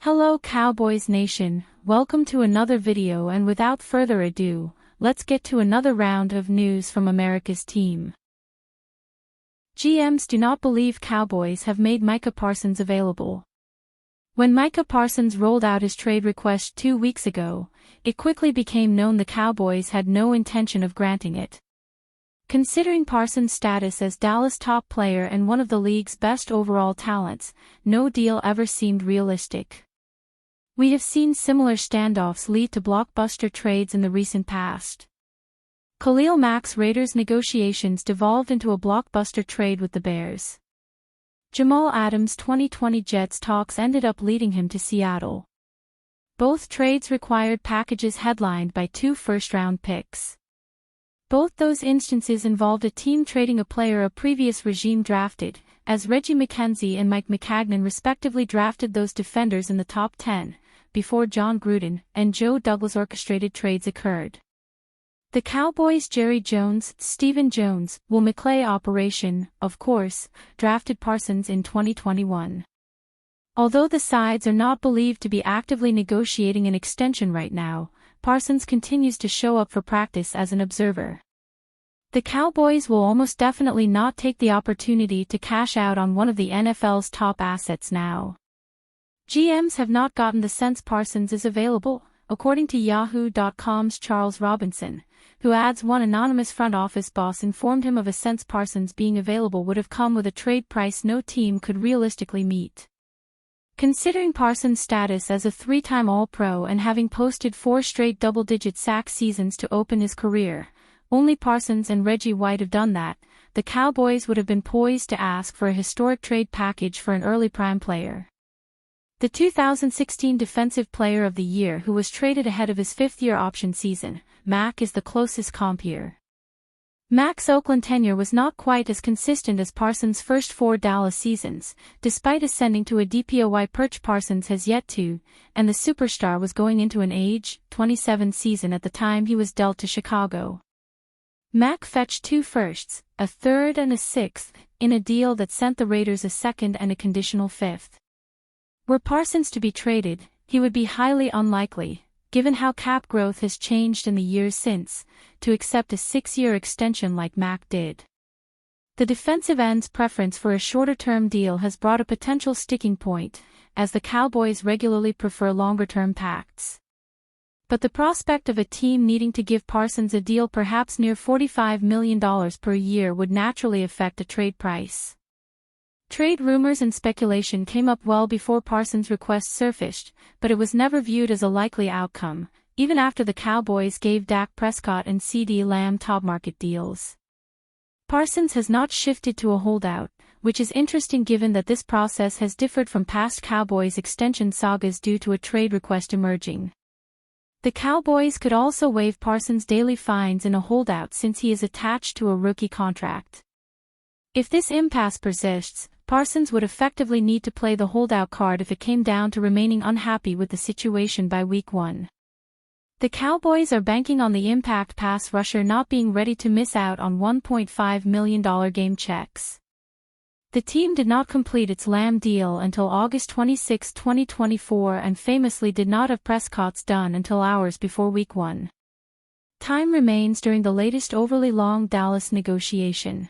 Hello Cowboys Nation, welcome to another video, and without further ado, let's get to another round of news from America's team. GMs do not believe Cowboys have made Micah Parsons available. When Micah Parsons rolled out his trade request 2 weeks ago, it quickly became known the Cowboys had no intention of granting it. Considering Parsons' status as Dallas' top player and one of the league's best overall talents, no deal ever seemed realistic. We have seen similar standoffs lead to blockbuster trades in the recent past. Khalil Mack's Raiders negotiations devolved into a blockbuster trade with the Bears. Jamal Adams' 2020 Jets talks ended up leading him to Seattle. Both trades required packages headlined by 2 first-round picks. Both those instances involved a team trading a player a previous regime drafted, as Reggie McKenzie and Mike McCagnon respectively drafted those defenders in the top 10, before John Gruden and Joe Douglas orchestrated trades occurred. The Cowboys' Jerry Jones, Stephen Jones, Will McClay operation, of course, drafted Parsons in 2021. Although the sides are not believed to be actively negotiating an extension right now, Parsons continues to show up for practice as an observer. The Cowboys will almost definitely not take the opportunity to cash out on one of the NFL's top assets now. GMs have not gotten the sense Parsons is available, according to Yahoo.com's Charles Robinson, who adds one anonymous front office boss informed him of a sense Parsons being available would have come with a trade price no team could realistically meet. Considering Parsons' status as a 3-time All-Pro and having posted 4 straight double-digit sack seasons to open his career, only Parsons and Reggie White have done that, the Cowboys would have been poised to ask for a historic trade package for an early prime player. The 2016 Defensive Player of the Year who was traded ahead of his 5th-year option season, Mack is the closest comp here. Mack's Oakland tenure was not quite as consistent as Parsons' first 4 Dallas seasons, despite ascending to a DPOY perch Parsons has yet to, and the superstar was going into an age 27 season at the time he was dealt to Chicago. Mack fetched 2 firsts, a 3rd and a 6th, in a deal that sent the Raiders a 2nd and a conditional 5th. Were Parsons to be traded, he would be highly unlikely, given how cap growth has changed in the years since, to accept a 6-year extension like Mack did. The defensive end's preference for a shorter-term deal has brought a potential sticking point, as the Cowboys regularly prefer longer-term pacts. But the prospect of a team needing to give Parsons a deal perhaps near $45 million per year would naturally affect a trade price. Trade rumors and speculation came up well before Parsons' request surfaced, but it was never viewed as a likely outcome, even after the Cowboys gave Dak Prescott and CeeDee Lamb top-market deals. Parsons has not shifted to a holdout, which is interesting given that this process has differed from past Cowboys extension sagas due to a trade request emerging. The Cowboys could also waive Parsons' daily fines in a holdout since he is attached to a rookie contract. If this impasse persists, Parsons would effectively need to play the holdout card if it came down to remaining unhappy with the situation by week 1. The Cowboys are banking on the impact pass rusher not being ready to miss out on $1.5 million game checks. The team did not complete its Lamb deal until August 26, 2024 and famously did not have Prescott's done until hours before week 1. Time remains during the latest overly long Dallas negotiation.